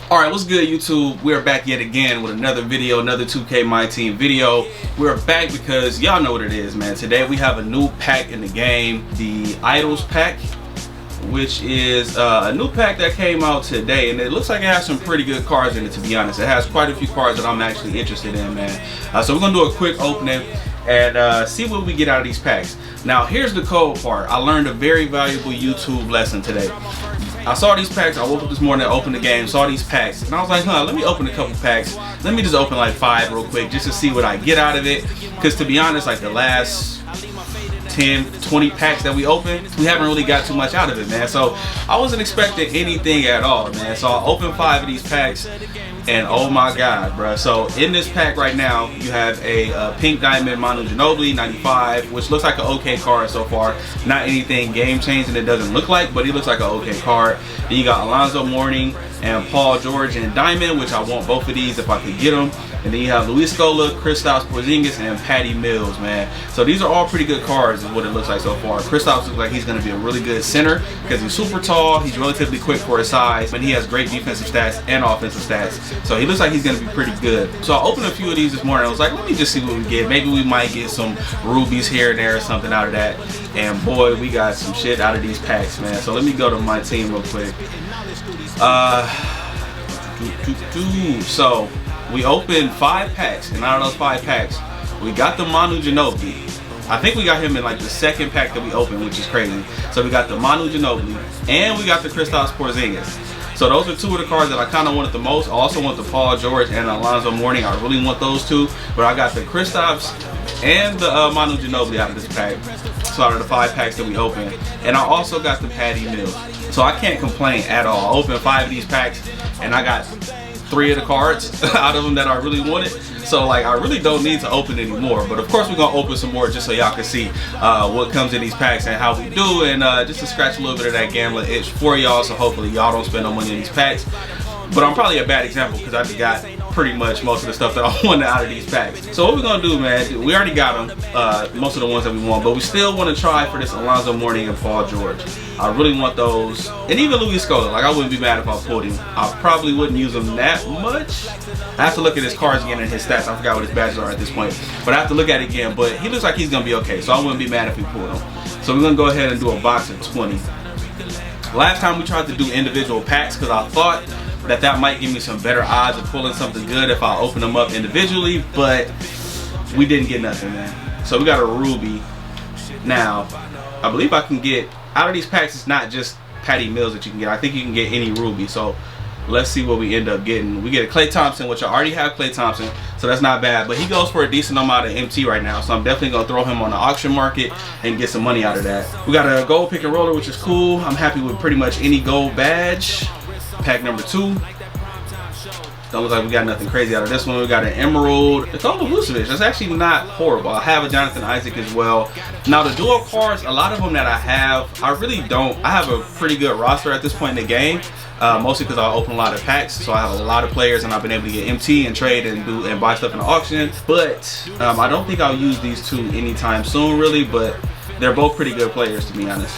Alright, what's good YouTube? We're back yet again with another video, another 2K MyTeam video. We're back because y'all know what it is, man. Today we have a new pack in the game, the Idols pack, which is a new pack that came out today, and it looks like it has some pretty good cards in it, to be honest. It has quite a few cards that I'm actually interested in, man. So we're gonna do a quick opening and see what we get out of these packs. Now here's the cold part. I learned a very valuable YouTube lesson today. I saw these packs, I woke up this morning, opened the game, saw these packs, and I was like, let me open a couple packs. Let me just open like 5 real quick just to see what I get out of it. Because to be honest, like the last 10, 20 packs that we opened, we haven't really got too much out of it, man. So I wasn't expecting anything at all, man. So I opened 5 of these packs, and oh my god, bro. So in this pack right now, you have a pink diamond Manu 95, which looks like an okay card so far. Not anything game changing, it doesn't look like, but he looks like an okay card. Then you got Alonzo Mourning and Paul George in diamond, which I want both of these if I could get them. And then you have Luis Scola, Kristaps Porzingis, and Patty Mills, man. So these are all pretty good cards is what it looks like so far. Kristaps looks like he's going to be a really good center because he's super tall, he's relatively quick for his size, but he has great defensive stats and offensive stats. So he looks like he's going to be pretty good. So I opened a few of these this morning. I was like, let me just see what we get. Maybe we might get some rubies here and there or something out of that. And boy, we got some shit out of these packs, man. So let me go to my team real quick. So we opened 5 packs, and out of those 5 packs, we got the Manu Ginobili. I think we got him in like the second pack that we opened, which is crazy. So we got the Manu Ginobili, and we got the Kristaps Porzingis. So those are 2 of the cards that I kind of wanted the most. I also want the Paul George and Alonzo Mourning. I really want those 2, but I got the Kristaps and the Manu Ginobili out of this pack. So out of the 5 packs that we opened, and I also got the Patty Mills. So I can't complain at all. I opened 5 of these packs, and I got 3 of the cards out of them that I really wanted. So like I really don't need to open any more, but of course we're gonna open some more just so y'all can see what comes in these packs and how we do, and just to scratch a little bit of that gambling itch for y'all, so hopefully y'all don't spend no money in these packs. But I'm probably a bad example because I just got pretty much most of the stuff that I wanted out of these packs. So what we're gonna do, man, we already got them, most of the ones that we want, but we still want to try for this Alonzo Mourning and Paul George. I really want those, and even Luis Scola. Like I wouldn't be mad if I pulled him. I probably wouldn't use him that much. I have to look at his cards again and his stats. I forgot what his badges are at this point, but I have to look at it again. But he looks like he's gonna be okay, so I wouldn't be mad if we pulled him. So we're gonna go ahead and do a box of 20. Last time we tried to do individual packs because I thought that might give me some better odds of pulling something good if I open them up individually, but we didn't get nothing, man. So we got a ruby. Now, I believe I can get, out of these packs, it's not just Patty Mills that you can get. I think you can get any ruby. So let's see what we end up getting. We get a Klay Thompson, which I already have Klay Thompson, so that's not bad, but he goes for a decent amount of MT right now, so I'm definitely gonna throw him on the auction market and get some money out of that. We got a gold pick and roller, which is cool. I'm happy with pretty much any gold badge. Pack number 2. Don't look like we got nothing crazy out of this one. We got an emerald. It's all Vucevic. That's actually not horrible. I have a Jonathan Isaac as well. Now the dual cards, a lot of them that I have, I really don't. I have a pretty good roster at this point in the game, mostly because I open a lot of packs, so I have a lot of players, and I've been able to get MT and trade and do and buy stuff in the auction. But I don't think I'll use these 2 anytime soon, really. But they're both pretty good players, to be honest.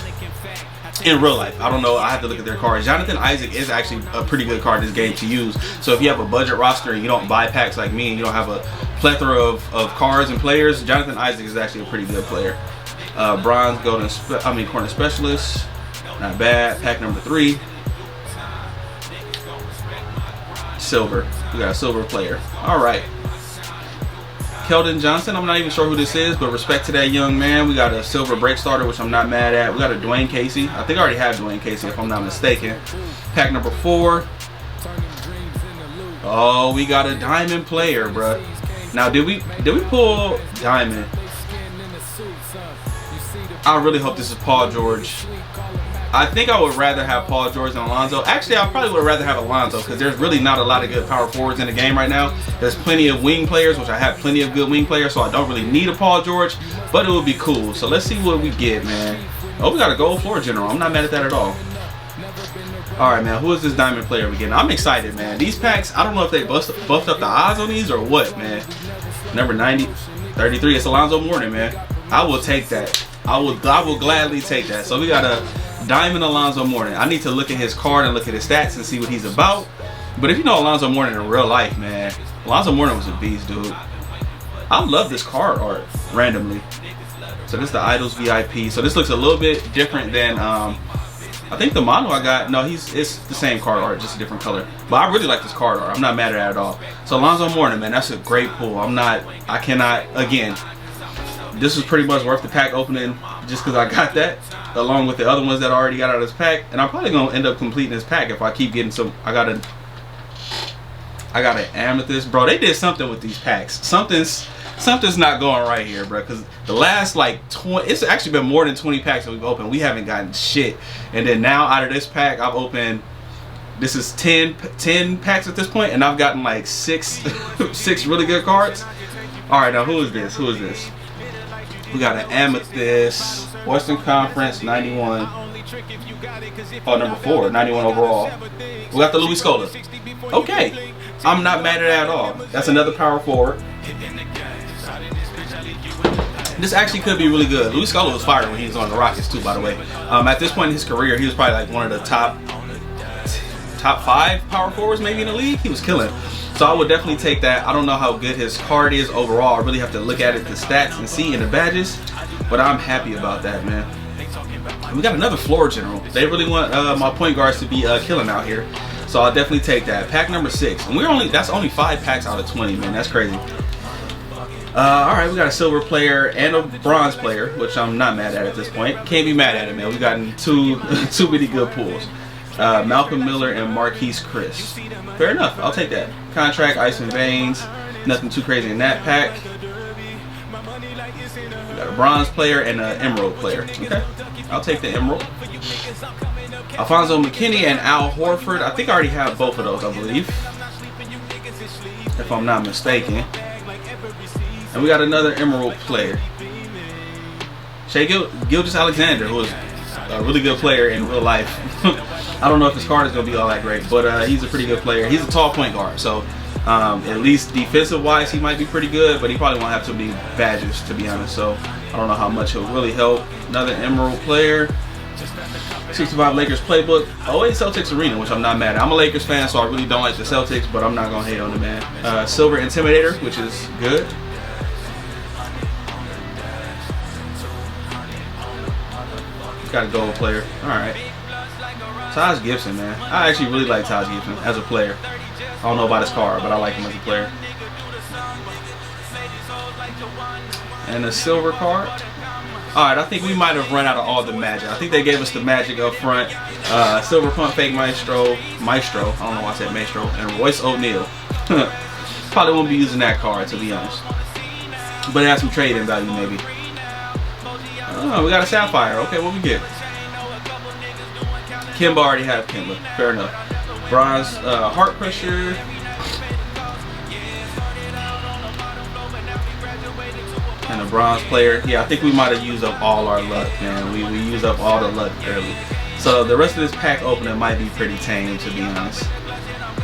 In real life, I don't know, I have to look at their cards. Jonathan Isaac is actually a pretty good card in this game to use. So if you have a budget roster and you don't buy packs like me and you don't have a plethora of cards and players, Jonathan Isaac is actually a pretty good player. Bronze, golden, corner specialist, not bad. Pack number 3. Silver, we got a silver player. All right. Keldon Johnson, I'm not even sure who this is, but respect to that young man. We got a silver break starter, which I'm not mad at. We got a Dwayne Casey. I think I already have Dwayne Casey, if I'm not mistaken. Pack number 4. Oh, we got a diamond player, bruh. Now, did we pull diamond? I really hope this is Paul George. I think I would rather have Paul George than Alonzo. Actually, I probably would rather have Alonzo because there's really not a lot of good power forwards in the game right now. There's plenty of wing players, which I have plenty of good wing players, so I don't really need a Paul George, but it would be cool. So let's see what we get, man. Oh, we got a gold floor general. I'm not mad at that at all. All right, man, who is this diamond player we getting? I'm excited, man. These packs, I don't know if they buffed up the odds on these or what, man. Number 90, 33, it's Alonzo Mourning, man. I will take that. I will gladly take that. So we got a Diamond Alonzo Mourning. I need to look at his card and look at his stats and see what he's about. But if you know Alonzo Mourning in real life, man, Alonzo Mourning was a beast, dude. I love this card art randomly. So this is the Idols VIP. So this looks a little bit different than I think the Manu I got. No, it's the same card art, just a different color. But I really like this card art. I'm not mad at it at all. So Alonzo Mourning, man, that's a great pull. I cannot, again, this was pretty much worth the pack opening just because I got that, along with the other ones that I already got out of this pack. And I'm probably gonna end up completing this pack if I keep getting some. I got an amethyst, bro. They did something with these packs. Something's not going right here, bro. Because the last like 20, it's actually been more than 20 packs that we've opened. We haven't gotten shit. And then now out of this pack, I've opened. This is 10 packs at this point, and I've gotten like six really good cards. All right, now who is this? Who is this? We got an amethyst, Western Conference, 91. Oh, number 4, 91 overall. We got the Louis Scola. Okay, I'm not mad at it at all. That's another power forward. This actually could be really good. Louis Scola was fired when he was on the Rockets too, by the way. At this point in his career, he was probably like one of the top 5 power forwards maybe in the league. He was killing. So I would definitely take that. I don't know how good his card is overall. I really have to look at it, the stats, and see in the badges. But I'm happy about that, man. And we got another floor general. They really want my point guards to be killing out here. So I'll definitely take that. Pack number 6. And that's only 5 packs out of 20, man. That's crazy. Alright, we got a silver player and a bronze player, which I'm not mad at this point. Can't be mad at it, man. We've gotten two really good pulls. Malcolm Miller and Marquise Chris. Fair enough. I'll take that. Contract, Ice and Veins. Nothing too crazy in that pack. We got a bronze player and an emerald player. Okay. I'll take the emerald. Alfonso McKinney and Al Horford. I think I already have both of those, I believe, if I'm not mistaken. And we got another emerald player. Shai Gilgeous-Alexander, who is a really good player in real life. I don't know if his card is going to be all that great, but he's a pretty good player. He's a tall point guard, so at least defensive-wise, he might be pretty good, but he probably won't have too many badges, to be honest, so I don't know how much he'll really help. Another emerald player. 65 Lakers playbook. 08 Celtics Arena, which I'm not mad at. I'm a Lakers fan, so I really don't like the Celtics, but I'm not going to hate on the man. Silver Intimidator, which is good. Got a gold player. Alright. Taj Gibson, man. I actually really like Taj Gibson as a player. I don't know about his card, but I like him as a player. And a silver card. Alright, I think we might have run out of all the magic. I think they gave us the magic up front. Silver Pump Fake Maestro. I don't know why I said Maestro. And Royce O'Neal. Probably won't be using that card, to be honest. But it has some trade-in value, maybe. Oh, we got a Sapphire. Okay, what we get? Kimba already have Kimba. Fair enough. Bronze Heart Pressure. And a bronze player. Yeah, I think we might have used up all our luck, man. We used up all the luck early. So the rest of this pack opening might be pretty tame, to be honest.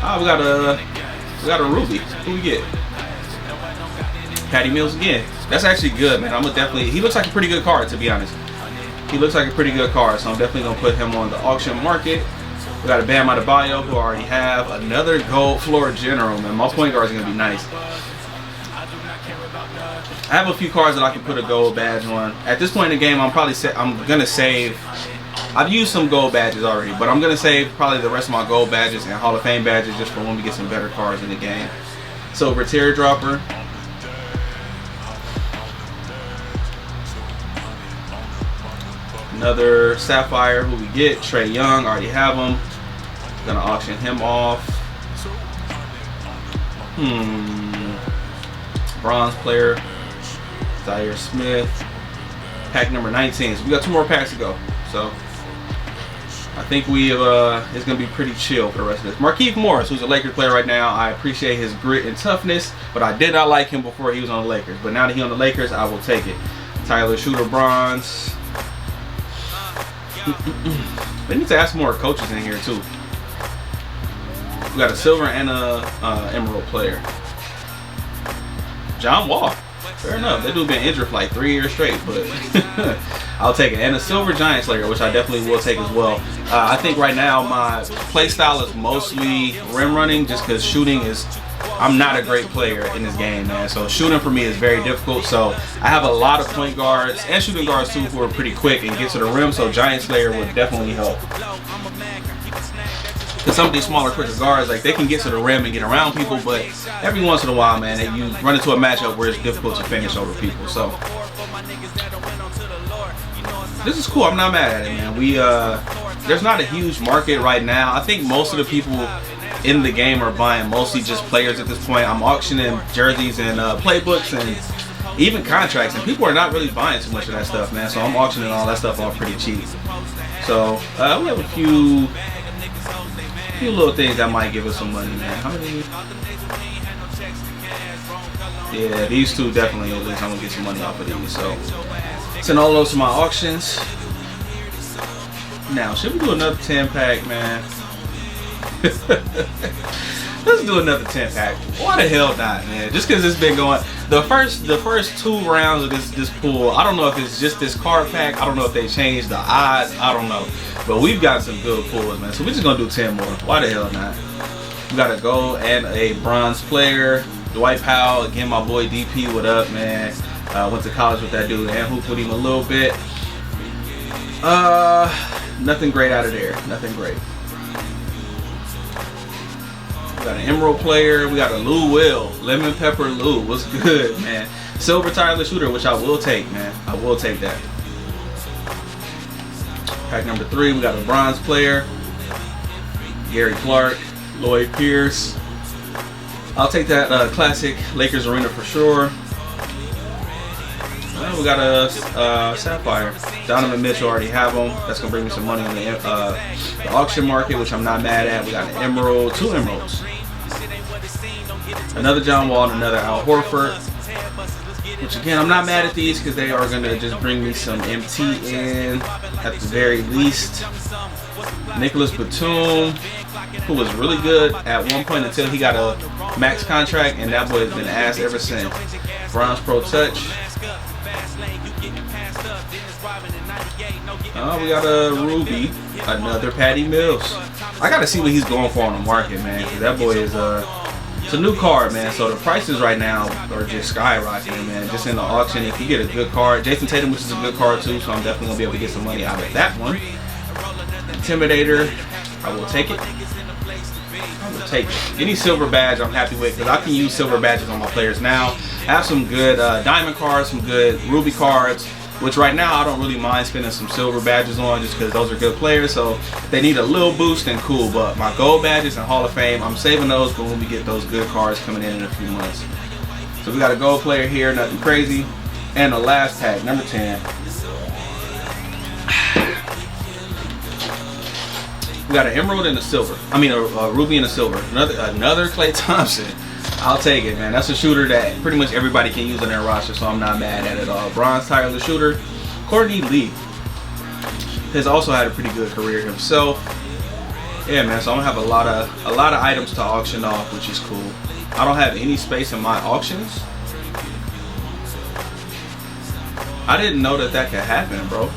Ah, we got a Ruby. Who we get? Patty Mills again. That's actually good, man. He looks like a pretty good card, to be honest. He looks like a pretty good card, so I'm definitely going to put him on the auction market. We got a Bam Adebayo, who I already have. Another gold floor general, man. My point guard is going to be nice. I have a few cards that I can put a gold badge on. At this point in the game, I'm going to save. I've used some gold badges already, but I'm going to save probably the rest of my gold badges and Hall of Fame badges just for when we get some better cards in the game. Silver Teardropper. Another Sapphire. Who we get? Trae Young. Already have him. Gonna auction him off. Bronze player. Zaire Smith. Pack number 19. So we got 2 more packs to go. So I think it's gonna be pretty chill for the rest of this. Markieff Morris, who's a Lakers player right now. I appreciate his grit and toughness, but I did not like him before he was on the Lakers. But now that he's on the Lakers, I will take it. Tyler Shooter bronze. They need to ask more coaches in here too. We got a silver and a emerald player. John Wall. Fair enough. That dude been injured for like 3 years straight, but I'll take it. And a silver Giant Slayer, which I definitely will take as well. I think right now my play style is mostly rim running, just because shooting is, I'm not a great player in this game, man. So shooting for me is very difficult. So I have a lot of point guards and shooting guards too who are pretty quick and get to the rim. So Giant Slayer would definitely help. Because some of these smaller, quicker guards, like, they can get to the rim and get around people, but every once in a while, man, you run into a matchup where it's difficult to finish over people. So this is cool. I'm not mad at it, man. There's not a huge market right now. I think most of the people in the game are buying mostly just players at this point. I'm auctioning jerseys and playbooks and even contracts, and people are not really buying too much of that stuff, man. So I'm auctioning all that stuff off pretty cheap. So we have a few little things that might give us some money, man. How many? Yeah, these two definitely, at least I'm gonna get some money off of these. So send all those to my auctions. Now, should we do another 10 pack, man? Let's do another 10 pack. Why the hell not, man? Just because it's been going. The first 2 rounds of this pool, I don't know if it's just this card pack. I don't know if they changed the odds. I don't know. But we've got some good pools, man. So we're just going to do 10 more. Why the hell not? We got a gold and a bronze player. Dwight Powell. Again, my boy DP. What up, man? Went to college with that dude and hooped with him a little bit. Nothing great out of there. Nothing great. We got an Emerald player. We got a Lou Will. Lemon Pepper Lou. What's good, man? Silver tireless shooter, which I will take, man. I will take that. Pack number 3, we got a bronze player. Gary Clark. Lloyd Pierce. I'll take that classic Lakers arena for sure. Well, we got a Sapphire. Donovan Mitchell, already have them. That's going to bring me some money on the auction market, which I'm not mad at. We got an Emerald, 2 Emeralds. Another John Wall and another Al Horford. Which, again, I'm not mad at these because they are going to just bring me some MT in at the very least. Nicholas Batum, who was really good at one point until he got a max contract, and that boy has been ass ever since. Bronze Pro Touch. We got a Ruby, another Patty Mills. I gotta see what he's going for on the market, man, because that boy is it's a new card, man. So the prices right now are just skyrocketing, man. Just in the auction, if you get a good card, Jason Tatum, which is a good card too, so I'm definitely gonna be able to get some money out of that one. Intimidator, I will take it. I will take it. Any silver badge I'm happy with, because I can use silver badges on my players now. I have some good diamond cards, some good ruby cards, which right now I don't really mind spending some silver badges on just because those are good players. So if they need a little boost, then cool. But my gold badges and Hall of Fame, I'm saving those for when we get those good cards coming in a few months. So we got a gold player here, nothing crazy. And the last pack, number 10. We got an emerald and a silver. I mean, a ruby and a silver. Another Klay Thompson. I'll take it, man. That's a shooter that pretty much everybody can use on their roster, so I'm not mad at it all. Bronze tireless shooter. Courtney Lee has also had a pretty good career himself. Yeah, man. So I'm gonna have a lot of items to auction off, which is cool. I don't have any space in my auctions. I didn't know that could happen, bro.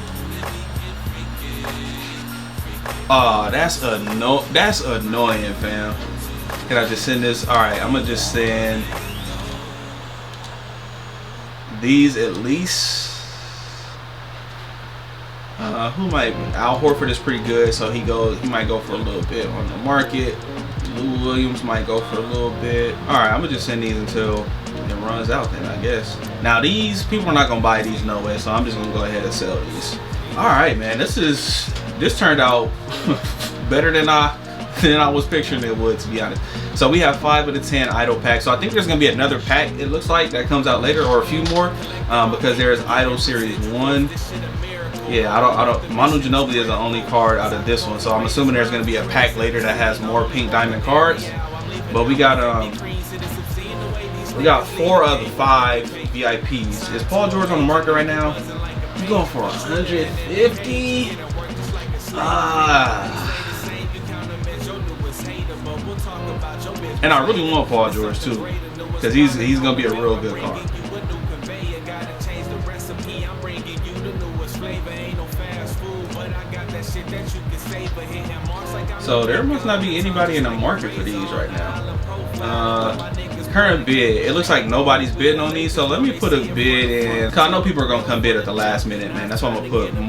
Oh, that's annoying, fam. Can I just send this? All right, I'm gonna just send these at least. Who might? Al Horford is pretty good, so he might go for a little bit on the market. Lou Williams might go for a little bit. All right, I'm gonna just send these until it runs out. Then I guess. Now these people are not gonna buy these no way, so I'm just gonna go ahead and sell these. All right, man. This turned out better than I was picturing it would, to be honest. So we have 5 of the 10 idol packs. So I think there's gonna be another pack, it looks like, that comes out later, or a few more, because there's Idol Series 1. Yeah, I don't. Manu Ginobili is the only card out of this one, so I'm assuming there's gonna be a pack later that has more pink diamond cards. But we got 4 of the 5 VIPs. Is Paul George on the market right now? He's going for 150. And I really want Paul George too, because he's gonna be a real good card. So there must not be anybody in the market for these right now. Current bid, it looks like nobody's bidding on these, so let me put a bid in. Cause I know people are gonna come bid at the last minute, man. That's why I'm gonna put I'm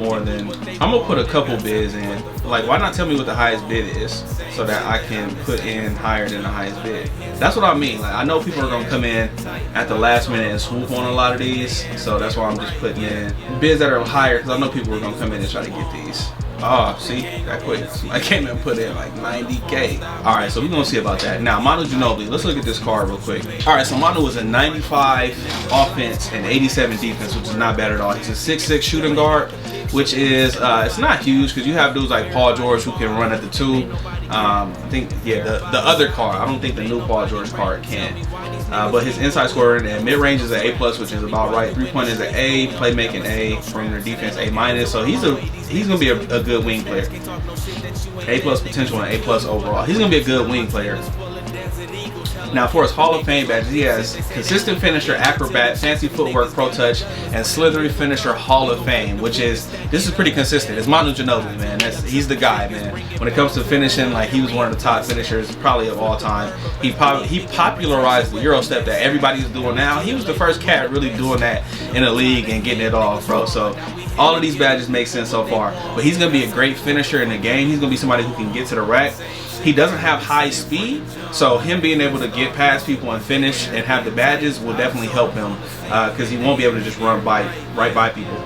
gonna put a couple bids in. Like, why not tell me what the highest bid is so that I can put in higher than the highest bid? That's what I mean. Like, I know people are gonna come in at the last minute and swoop on a lot of these, so that's why I'm just putting in bids that are higher, because I know people are gonna come in and try to get these. Oh, see, that quick. I came in and put in like 90K. All right, so we're gonna see about that. Now, Manu Ginobili, let's look at this card real quick. All right, so Manu was a 95 offense and 87 defense, which is not bad at all. He's a 6'6" shooting guard, which is, it's not huge because you have dudes like Paul George who can run at the 2. I think, yeah, the other card, I don't think the new Paul George card can. But his inside scoring and mid-range is an A+, which is about right. 3-point is an A, playmaking A, perimeter defense A-. So he's gonna be a good wing player. A+ potential and A+ overall. He's gonna be a good wing player. Now, for his Hall of Fame badges, he has consistent finisher, acrobat, fancy footwork, pro touch, and slithery finisher Hall of Fame, this is pretty consistent. It's Manu Ginobili, man. He's the guy, man. When it comes to finishing, like, he was one of the top finishers probably of all time. He popularized the Euro step that everybody's doing now. He was the first cat really doing that in the league and getting it off, bro. So all of these badges make sense so far. But he's gonna be a great finisher in the game. He's gonna be somebody who can get to the rack. He doesn't have high speed, so him being able to get past people and finish and have the badges will definitely help him, because he won't be able to just run right by people.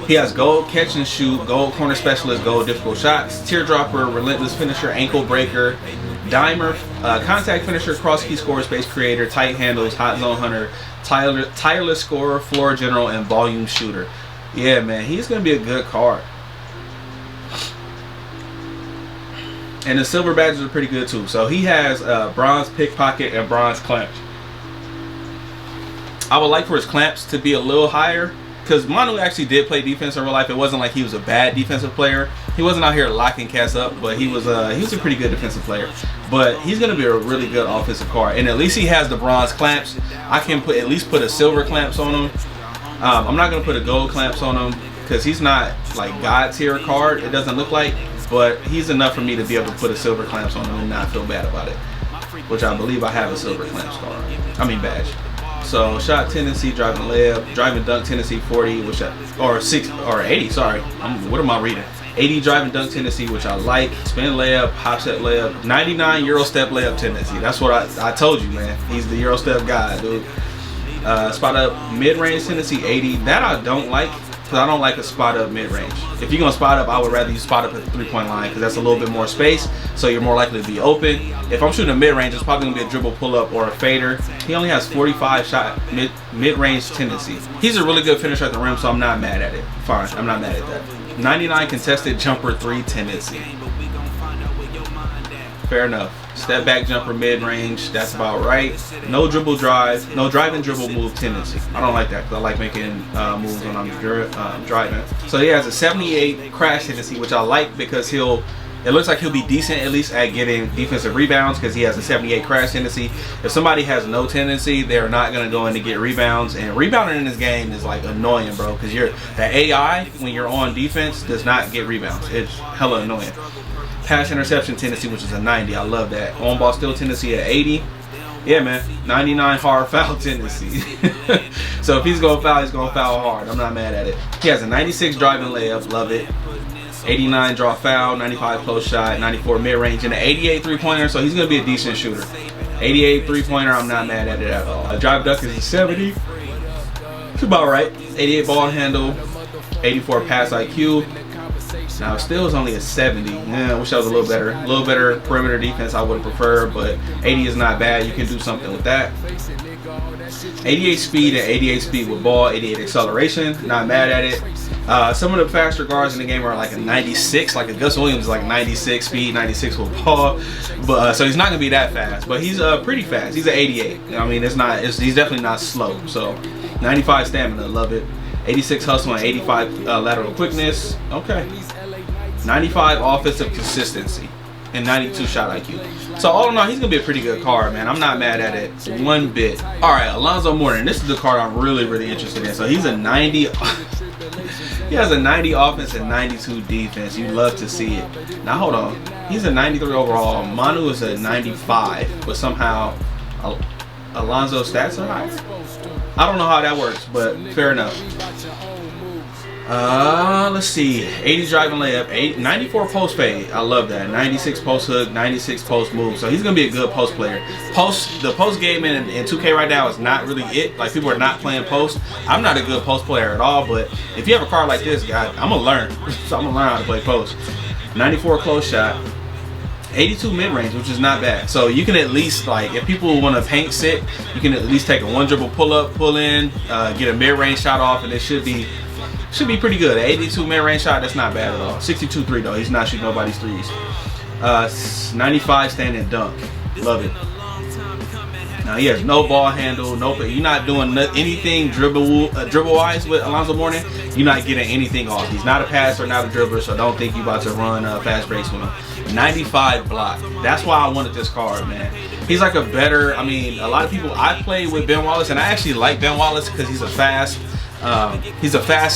He has gold catch and shoot, gold corner specialist, gold difficult shots, teardropper, relentless finisher, ankle breaker, dimer, contact finisher, cross key scorer, space creator, tight handles, hot zone hunter, tireless scorer, floor general, and volume shooter. Yeah, man, he's gonna be a good card. And the silver badges are pretty good too. So he has bronze pickpocket and bronze clamps. I would like for his clamps to be a little higher, because Manu actually did play defense in real life. It wasn't like he was a bad defensive player. He wasn't out here locking cats up, but he was a pretty good defensive player. But he's gonna be a really good offensive card. And at least he has the bronze clamps. I can at least put a silver clamps on him. I'm not gonna put a gold clamps on him because he's not like God tier card. It doesn't look like. But he's enough for me to be able to put a silver clamps on him and not feel bad about it. Which I believe I have a silver clamps card. Badge. So shot tendency, driving layup, driving dunk tendency 40, or 80. Sorry, what am I reading? 80 driving dunk tendency, which I like. Spin layup, hop step layup, 99 Euro step layup tendency. That's what I told you, man. He's the Euro step guy, dude. Spot up mid range tendency 80. That I don't like. Because I don't like a spot up mid-range. If you're going to spot up, I would rather you spot up at the 3-point line, because that's a little bit more space, so you're more likely to be open. If I'm shooting a mid-range, it's probably going to be a dribble pull-up or a fader. He only has 45 shot mid-range tendency. He's a really good finisher at the rim, so I'm not mad at it. Fine, I'm not mad at that. 99 contested jumper 3 tendency. Fair enough. Step back jumper mid-range, that's about right. No dribble drive, no drive and dribble move tendency. I don't like that because I like making moves when I'm driving. So he has a 78 crash tendency, which I like because it looks like he'll be decent at least at getting defensive rebounds, because he has a 78 crash tendency. If somebody has no tendency, they're not going to go in to get rebounds. And rebounding in this game is like annoying, bro, because the AI when you're on defense does not get rebounds. It's hella annoying. Pass interception tendency, which is a 90. I love that. On ball steal tendency at 80. Yeah, man. 99 hard foul tendency. So if he's going to foul, he's going to foul hard. I'm not mad at it. He has a 96 driving layup. Love it. 89 draw foul, 95 close shot, 94 mid-range, and an 88 3-pointer. So he's going to be a decent shooter. 88 3-pointer, I'm not mad at it at all. A drive dunk is a 70. It's about right. 88 ball handle, 84 pass IQ. Now still is only a 70. Yeah, I wish I was a little better. A little better perimeter defense I would prefer, but 80 is not bad. You can do something with that. 88 speed and 88 speed with ball, 88 acceleration. Not mad at it. Some of the faster guards in the game are like a 96, like a Gus Williams is like 96 speed, 96 with ball. But so he's not gonna be that fast, but he's pretty fast. He's an 88. I mean, he's definitely not slow. So 95 stamina, love it. 86 hustle and 85 lateral quickness. Okay. 95 offensive consistency. and 92 shot IQ. So all in all, he's gonna be a pretty good card, man. I'm not mad at it one bit. All right, Alonzo Mourning. This is the card I'm really interested in. So he's a 90. He has a 90 offense and 92 defense. You love to see it. Now hold on. He's a 93 overall. Manu is a 95, but somehow Alonzo's stats are high. I don't know how that works, but fair enough. Let's see. 80 driving layup, 94 post fade. I love that. 96 post hook, 96 post move. So he's gonna be a good post player. The post game in 2K right now is not really it. Like, people are not playing post. I'm not a good post player at all, but if you have a card like this, guy, I'm gonna learn. So I'm gonna learn how to play post. 94 close shot. 82 mid-range, which is not bad. So you can at least, like, if people want to paint sit, you can at least take a one dribble pull up, pull in, get a mid-range shot off, and it should be pretty good. 82 mid-range shot, that's not bad at all. 62 3 though. He's not shooting nobody's threes. 95 standing dunk. Love it. Now he has no ball handle, you're not doing anything dribble wise with Alonzo Mourning. You're not getting anything off. He's not a passer, not a dribbler, so don't think you about to run fast breaks with him. 95 block. That's why I wanted this card, man. He's like a better, I mean, a lot of people, I played with Ben Wallace, and I actually like Ben Wallace because he's a fast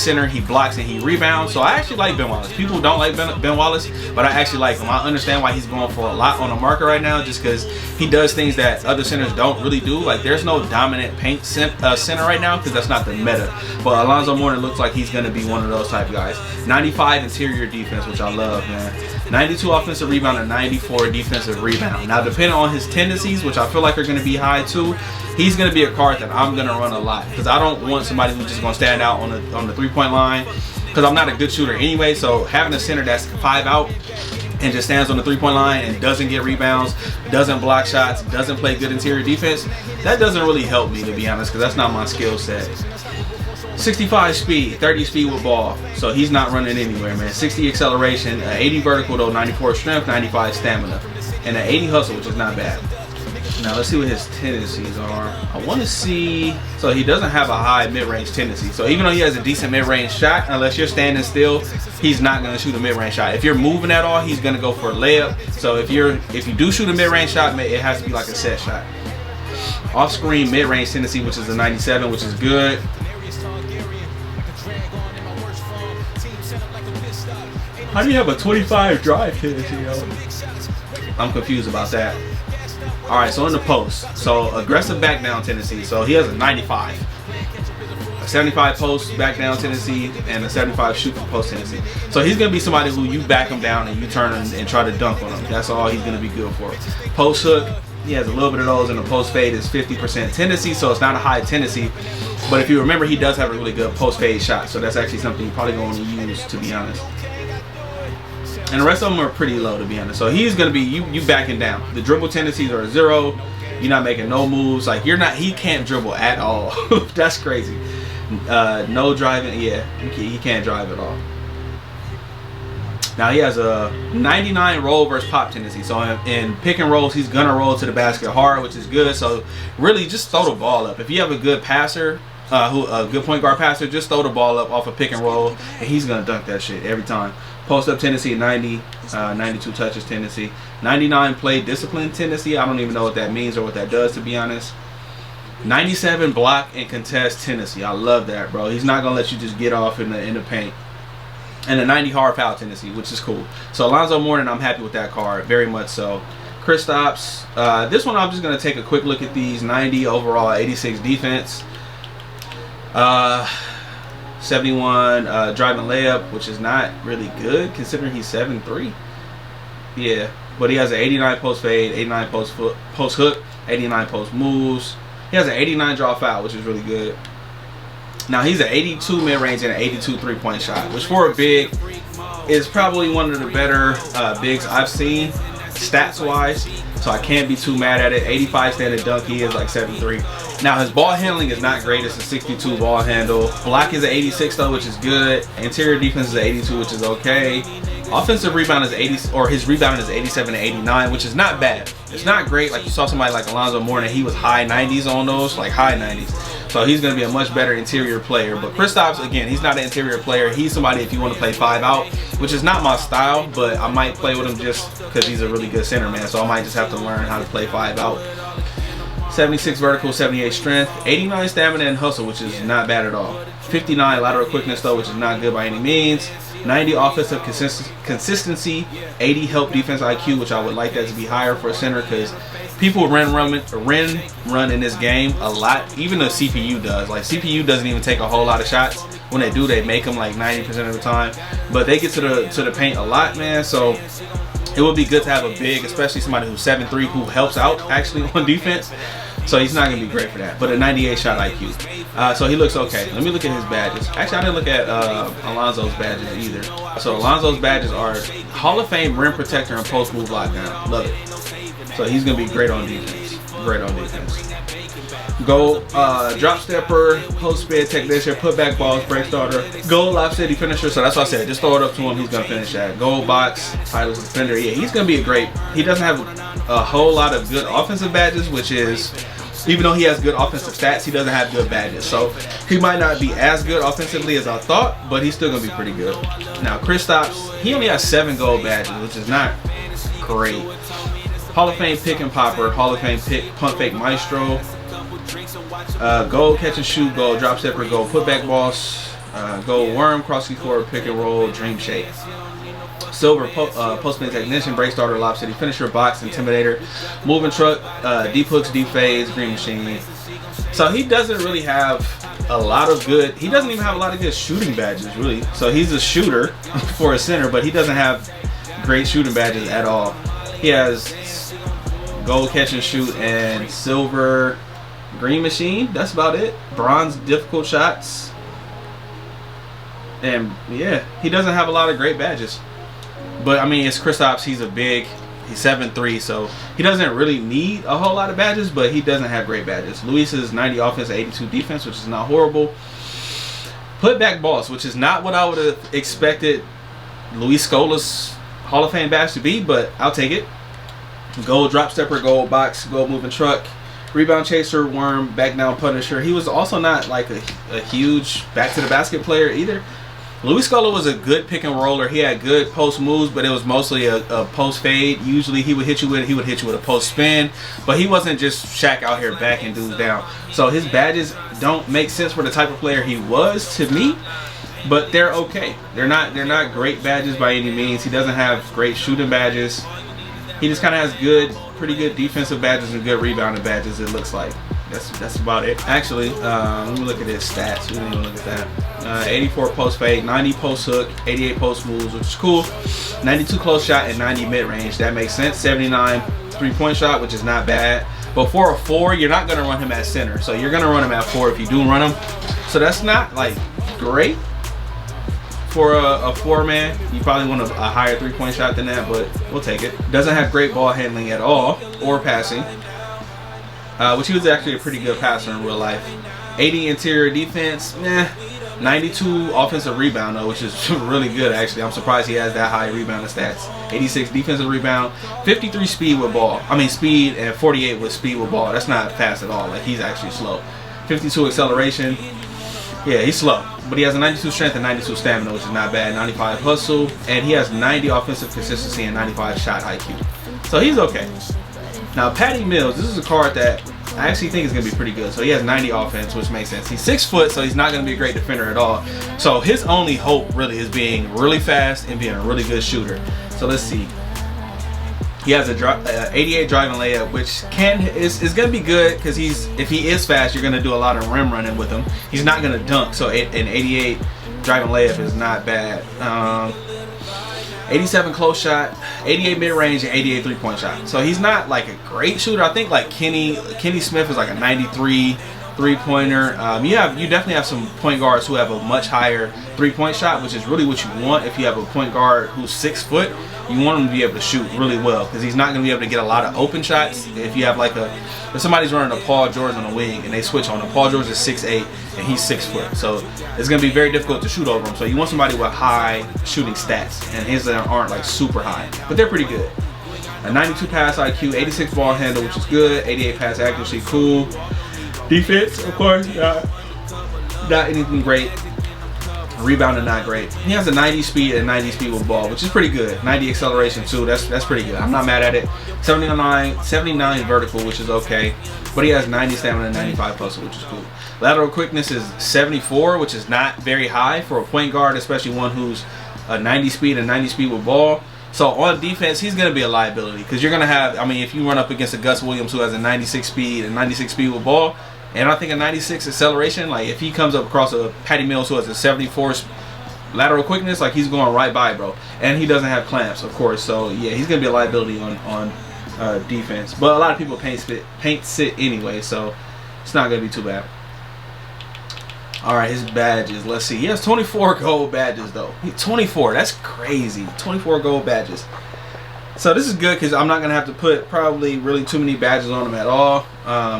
center. He blocks and he rebounds. So I actually like Ben Wallace. People don't like Ben Wallace, but I actually like him. I understand why he's going for a lot on the market right now, just because he does things that other centers don't really do. Like, there's no dominant paint center right now, because that's not the meta. But Alonzo Mourning looks like he's going to be one of those type of guys. 95 interior defense, which I love, man. 92 offensive rebound and 94 defensive rebound. Now, depending on his tendencies, which I feel like are going to be high too, he's going to be a card that I'm going to run a lot, because I don't want somebody who's just going to stand out on the three-point line, because I'm not a good shooter anyway. So having a center that's 5 out and just stands on the three-point line and doesn't get rebounds, doesn't block shots, doesn't play good interior defense, that doesn't really help me, to be honest, because that's not my skill set. 65 speed, 30 speed with ball, so he's not running anywhere, man. 60 acceleration, 80 vertical though, 94 strength, 95 stamina, and an 80 hustle, which is not bad. Now let's see what his tendencies are. I want to see, so he doesn't have a high mid-range tendency. So even though he has a decent mid-range shot, unless you're standing still, he's not going to shoot a mid-range shot. If you're moving at all, he's going to go for a layup. So if you do shoot a mid-range shot, it has to be like a set shot. Off-screen mid-range tendency, which is a 97, which is good. How do you have a 25 drive tendency, yo? I'm confused about that. Alright, so in the post, so aggressive back down tendency, so he has a 95. A 75 post back down tendency and a 75 shoot from post tendency. So he's going to be somebody who you back him down and you turn and try to dunk on him. That's all he's going to be good for. Post hook, he has a little bit of those, and the post fade is 50% tendency, so it's not a high tendency. But if you remember, he does have a really good post fade shot, so that's actually something you're probably going to use, to be honest. And the rest of them are pretty low, to be honest. So he's gonna be you backing down. The dribble tendencies are 0. You're not making no moves. Like, he can't dribble at all. That's crazy. No driving. Yeah, he can't drive at all. Now he has a 99 roll versus pop tendency. So in pick and rolls, he's gonna roll to the basket hard, which is good. So really, just throw the ball up. If you have a good passer, a good point guard passer, just throw the ball up off a pick and roll, and he's gonna dunk that shit every time. Post up tendency 90, 92 touches tendency, 99 play discipline tendency. I don't even know what that means or what that does, to be honest. 97 block and contest tendency. I love that, bro. He's not gonna let you just get off in the paint. And a 90 hard foul tendency, which is cool. So Alonzo Mourning, I'm happy with that card, very much so. Kristaps, this one I'm just gonna take a quick look at these. 90 overall, 86 defense. 71 driving layup, which is not really good considering he's 7'3". Yeah, but he has an 89 post fade, 89 post hook, 89 post moves. He has an 89 draw foul, which is really good. Now he's an 82 mid-range and an 82 three-point shot, which for a big is probably one of the better bigs I've seen stats-wise. So I can't be too mad at it. 85 standing dunk, he is like 7'3". Now his ball handling is not great. It's a 62 ball handle. Block is an 86 though, which is good. Interior defense is an 82, which is okay. Offensive rebound is 80, or his rebound is 87 and 89, which is not bad. It's not great. Like you saw somebody like Alonzo Mourning, he was high 90s on those, like high 90s. So he's going to be a much better interior player. But Kristaps, again, he's not an interior player. He's somebody if you want to play 5 out, which is not my style, but I might play with him just because he's a really good center, man. So I might just have to learn how to play 5 out. 76 vertical, 78 strength, 89 stamina and hustle, which is not bad at all. 59 lateral quickness, though, which is not good by any means. 90 offensive consistency, 80 help defense IQ, which I would like that to be higher for a center because people run in this game a lot. Even the CPU does. Like, CPU doesn't even take a whole lot of shots. When they do, they make them like 90% of the time. But they get to the paint a lot, man. So it would be good to have a big, especially somebody who's 7'3", who helps out actually on defense. So he's not going to be great for that. But a 98 shot IQ. So he looks okay. Let me look at his badges. Actually, I didn't look at Alonzo's badges either. So Alonzo's badges are Hall of Fame rim protector and post move lockdown. Love it. So he's going to be great on defense. Great on defense. Go drop stepper, post spin technician, put back balls, break starter, goal lob city finisher. So that's what I said. Just throw it up to him. He's gonna finish that. Goal box, titles defender. Yeah, he's gonna be a great. He doesn't have a whole lot of good offensive badges, which is, even though he has good offensive stats, he doesn't have good badges. So he might not be as good offensively as I thought, but he's still gonna be pretty good. Now Kristaps, he only has 7 gold badges, which is not great. Hall of Fame pick and popper, Hall of Fame pick pump fake maestro. Goal catch and shoot, goal drop stepper, goal put back boss, goal worm, cross forward, pick and roll, dream shake. Silver post spin technician, break starter, lob city finisher, box intimidator, moving truck, deep hooks, deep fades, green machine. So he doesn't really have a lot of good. He doesn't even have a lot of good shooting badges, really. So he's a shooter for a center, but he doesn't have great shooting badges at all. He has gold catch and shoot and silver green machine. That's about it. Bronze difficult shots. And yeah, he doesn't have a lot of great badges. But I mean, it's Kristaps. He's 7'3", so he doesn't really need a whole lot of badges, but he doesn't have great badges. Luis is 90 offense, 82 defense, which is not horrible. Put back boss, which is not what I would have expected Luis Scola's Hall of Fame badge to be, but I'll take it. Gold drop stepper, gold box, gold moving truck, rebound chaser, worm, back down punisher. He was also not like a huge back to the basket player either. Luis Scola was a good pick and roller. He had good post moves, but it was mostly a post fade. Usually he would hit you with a post spin, but he wasn't just Shaq out here backing dudes down. So his badges don't make sense for the type of player he was to me, but they're okay. They're not great badges by any means. He doesn't have great shooting badges. He just kind of has pretty good defensive badges and good rebounding badges, it looks like. That's about it. Actually, let me look at his stats. We didn't even look at that. 84 post fade, 90 post hook, 88 post moves, which is cool. 92 close shot and 90 mid range. That makes sense. 79 3-point shot, which is not bad. But for a 4, you're not gonna run him at center. So you're gonna run him at 4 if you do run him. So that's not like great for a 4-man. You probably want a higher 3-point shot than that, but we'll take it. Doesn't have great ball handling at all or passing. Which he was actually a pretty good passer in real life. 80 interior defense, 92 offensive rebound though, which is really good actually. I'm surprised he has that high rebounding stats. 86 defensive rebound, 53 speed with ball. I mean speed, and 48 with speed with ball. That's not fast at all. Like, he's actually slow. 52 acceleration. Yeah, he's slow, but he has a 92 strength and 92 stamina, which is not bad. 95 hustle, and he has 90 offensive consistency and 95 shot IQ. So he's okay. Now, Patty Mills, this is a card that I actually think is going to be pretty good. So he has 90 offense, which makes sense. He's 6 foot, so he's not going to be a great defender at all. So his only hope really is being really fast and being a really good shooter. So let's see. He has a 88 driving layup, which is going to be good because if he is fast, you're going to do a lot of rim running with him. He's not going to dunk, so an 88 driving layup is not bad. 87 close shot, 88 mid-range, and 88 3-point shot. So he's not like a great shooter. I think like Kenny Smith is like a 93 3-pointer. You definitely have some point guards who have a much higher 3-point shot, which is really what you want. If you have a point guard who's 6 foot, you want him to be able to shoot really well because he's not going to be able to get a lot of open shots. If you have like if somebody's running a Paul George on a wing and they switch on him, Paul George is 6'8" and he's 6 foot, so it's going to be very difficult to shoot over him. So you want somebody with high shooting stats, and his aren't like super high, but they're pretty good. A 92 pass IQ, 86 ball handle, which is good. 88 pass accuracy, cool. Defense, of course, not anything great. Rebounding, not great. He has a 90 speed and 90 speed with ball, which is pretty good. 90 acceleration too. That's pretty good. I'm not mad at it. 79 vertical, which is okay. But he has 90 stamina and 95 hustle, which is cool. Lateral quickness is 74, which is not very high for a point guard, especially one who's a 90 speed and 90 speed with ball. So on defense, he's going to be a liability because you're going to have, I mean, if you run up against a Gus Williams who has a 96 speed and 96 speed with ball, and I think a 96 acceleration, like if he comes up across a Patty Mills who has a 74 lateral quickness, like he's going right by, bro. And he doesn't have clamps, of course. So yeah, he's going to be a liability on defense. But a lot of people paint sit anyway, so it's not going to be too bad. All right, his badges. Let's see. He has 24 gold badges, though. 24. That's crazy. 24 gold badges. So this is good because I'm not going to have to put probably really too many badges on him at all.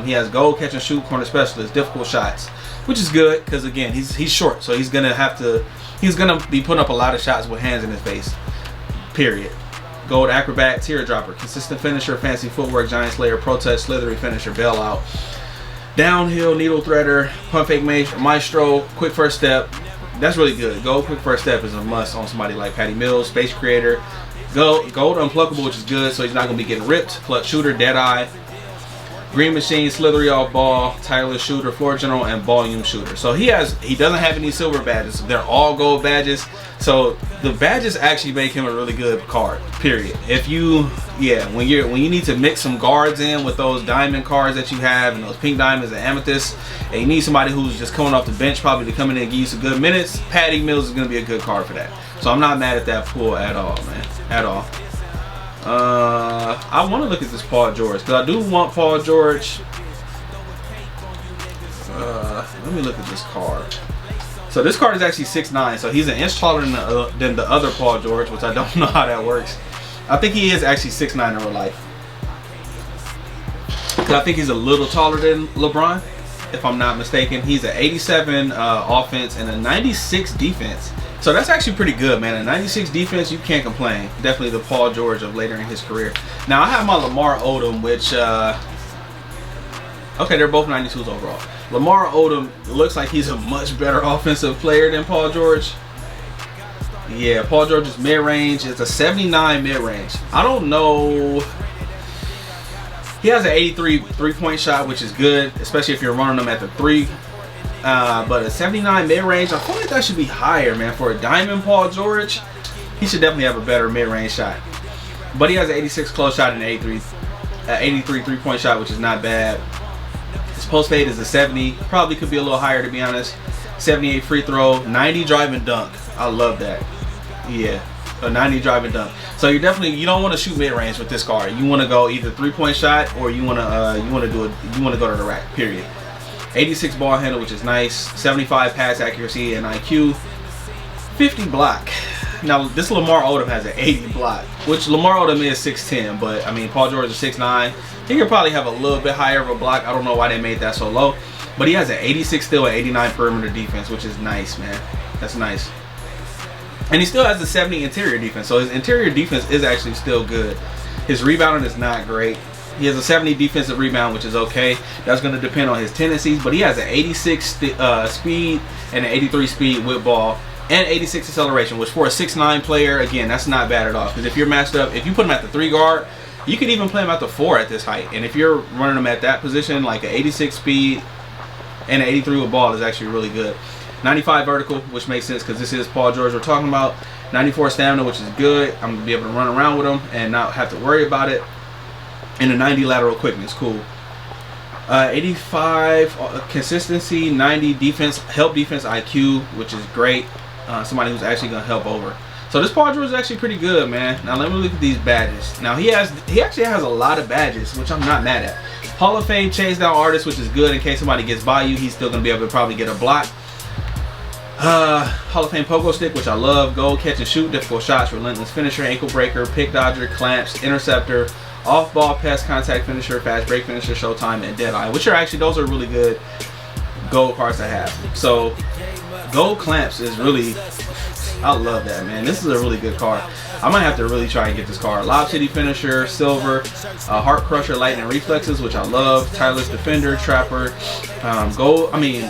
He has gold catch and shoot, corner specialist, difficult shots, which is good because, again, he's short. So he's going to be putting up a lot of shots with hands in his face, period. Gold acrobat, teardropper, consistent finisher, fancy footwork, giant slayer, pro touch, slithery finisher, bailout. Downhill, needle threader, pump fake maestro, quick first step. That's really good. Gold quick first step is a must on somebody like Patty Mills. Space creator. Gold unpluckable, which is good, so he's not going to be getting ripped. Clutch shooter, dead eye. Green machine, slithery off ball, tireless shooter, floor general, and volume shooter. So he doesn't have any silver badges. They're all gold badges. So the badges actually make him a really good card. Period. If you, when you need to mix some guards in with those diamond cards that you have and those pink diamonds and amethysts, and you need somebody who's just coming off the bench probably to come in and give you some good minutes, Patty Mills is going to be a good card for that. So I'm not mad at that pull at all, man. At all. I want to look at this Paul George because I do want Paul George. Let me look at this card. So this card is actually 6'9", so he's an inch taller than the other Paul George, which I don't know how that works. I think he is actually 6'9" in real life. Because I think he's a little taller than LeBron, if I'm not mistaken. He's an 87 offense and a 96 defense. So that's actually pretty good, man. A 96 defense, you can't complain. Definitely the Paul George of later in his career. Now, I have my Lamar Odom, which, okay, they're both 92s overall. Lamar Odom looks like he's a much better offensive player than Paul George. Yeah, Paul George's mid-range is a 79 mid-range. I don't know. He has an 83 three-point shot, which is good, especially if you're running them at the 3. But a 79 mid-range, I feel like that should be higher, man. For a diamond Paul George, he should definitely have a better mid-range shot. But he has an 86 close shot and an 83 three-point shot, which is not bad. His post fade is a 70. Probably could be a little higher, to be honest. 78 free throw, 90 drive and dunk. I love that. Yeah, a 90 drive and dunk. So you don't want to shoot mid-range with this card. You want to go either three-point shot or you want to go to the rack. Period. 86 ball handle, which is nice. 75 pass accuracy and IQ. 50 block. Now this Lamar Odom has an 80 block, which Lamar Odom is 6'10", but I mean Paul George is 6'9". He could probably have a little bit higher of a block. I don't know why they made that so low, but he has an 86 still and 89 perimeter defense, which is nice, man. That's nice. And he still has a 70 interior defense, so his interior defense is actually still good. His rebounding is not great. He has a 70 defensive rebound, which is okay. That's going to depend on his tendencies, but he has an 86 speed and an 83 speed with ball and 86 acceleration, which for a 6'9" player, again, that's not bad at all. Because if you're matched up, if you put him at the 3 guard, you could even play him at the 4 at this height. And if you're running him at that position, like an 86 speed and an 83 with ball is actually really good. 95 vertical, which makes sense because this is Paul George we're talking about. 94 stamina, which is good. I'm going to be able to run around with him and not have to worry about it. And a 90 lateral quickness, cool. 85 consistency, 90 defense, help defense IQ, which is great. Somebody who's actually gonna help over. So this Paul George is actually pretty good, man. Now let me look at these badges. Now he actually has a lot of badges, which I'm not mad at. Hall of Fame chase down artist, which is good in case somebody gets by you. He's still gonna be able to probably get a block. Hall of Fame pogo stick, which I love. Gold catch and shoot, difficult shots, relentless finisher, ankle breaker, pick dodger, clamps, interceptor, off ball pass, contact finisher, fast break finisher, showtime, and dead eye. Which are actually, those are really good gold cards to have. So gold clamps is really, I love that, man. This is a really good card. I might have to really try and get this card. Lob City Finisher, Silver, Heart Crusher, Lightning Reflexes, which I love. Tireless Defender, Trapper,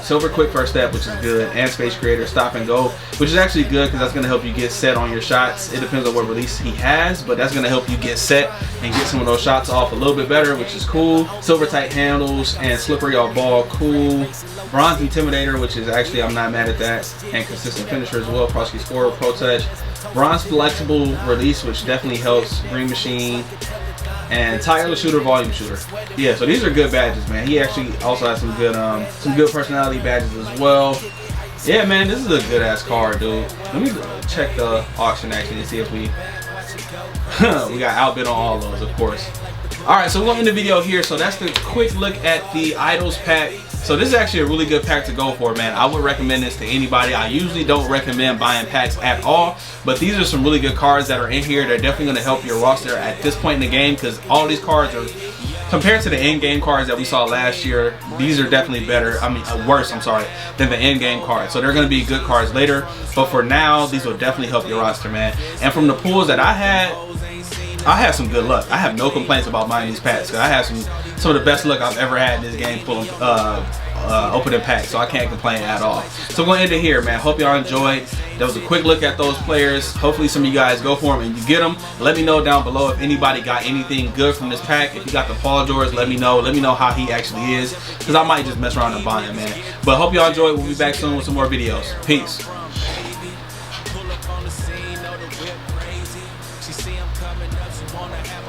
Silver Quick First Step, which is good, and Space Creator, Stop and Go, which is actually good because that's going to help you get set on your shots. It depends on what release he has, but that's going to help you get set and get some of those shots off a little bit better, which is cool. Silver Tight Handles and Slippery Off Ball, cool. Bronze Intimidator, which is actually, I'm not mad at that, and Consistent Finisher as well. Prosky Score, Pro Touch. Bronze Flexible Release, which definitely helps. Green Machine. And Tireless Shooter, Volume Shooter. Yeah, so these are good badges, man. He actually also has some good personality badges as well. Yeah, man, this is a good ass card, dude. Let me check the auction actually and see if we we got outbid on all those, of course. All right, so we're going to end the video here. So that's the quick look at the Idols pack. So this is actually a really good pack to go for, man. I would recommend this to anybody. I usually don't recommend buying packs at all, but these are some really good cards that are in here. They're definitely going to help your roster at this point in the game, because all these cards are, compared to the in-game cards that we saw last year, these are definitely better. Worse, than the in-game cards. So they're going to be good cards later, but for now, these will definitely help your roster, man. And from the pulls that I had some good luck. I have no complaints about buying these packs, because I have some of the best luck I've ever had in this game pulling opening packs, so I can't complain at all. So I'm going to end it here, man. Hope y'all enjoyed. That was a quick look at those players. Hopefully some of you guys go for them and you get them. Let me know down below if anybody got anything good from this pack. If you got the Paul George, let me know. Let me know how he actually is, because I might just mess around and buy him, man. But hope y'all enjoyed. We'll be back soon with some more videos. Peace.